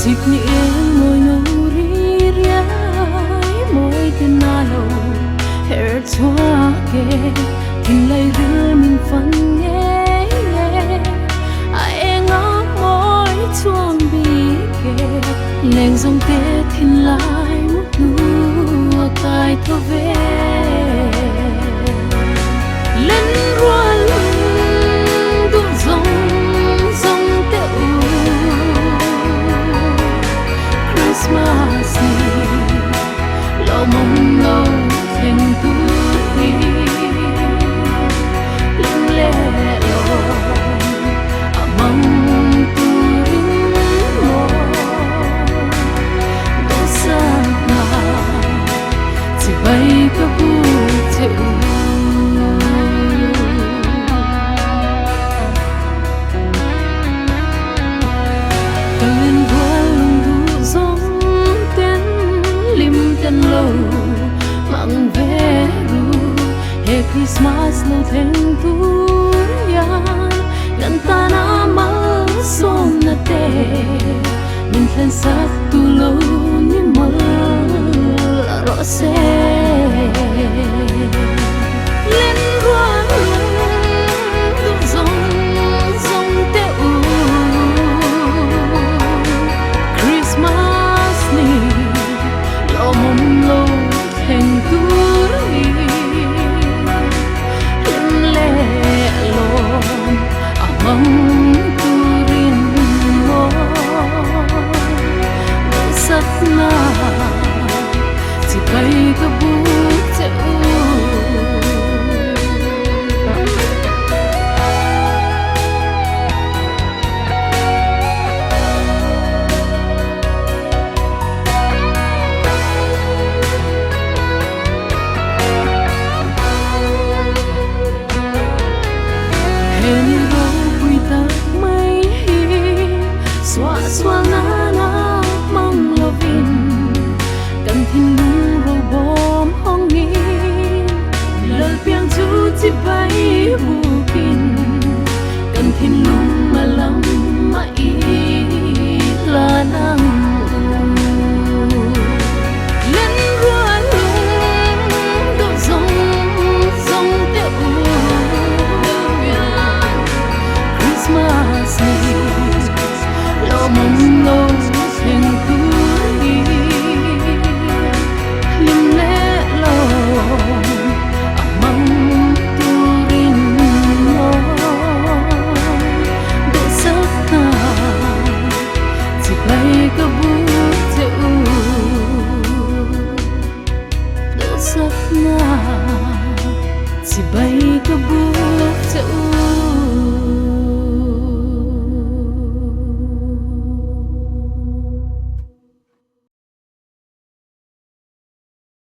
music ni ngồi nô ri riai môi tên na lâu hair chua kê thình lay rư mình phân nghe ai ngó môi chuông bi kê leng dòng tê thình lại một nụ cài thơ về lên rùa lưng đu dòng dòng tê u Christmas lâu mong lâu thành tu đi lưng lệ lo mong tu rin mo đâu xa na chỉ bay có bu chịu lâu mang về ru he Christmas lâu thêm tu ya ngân ta na mang som na te mình thân sắc tu lâu ni mơ rõ sẽ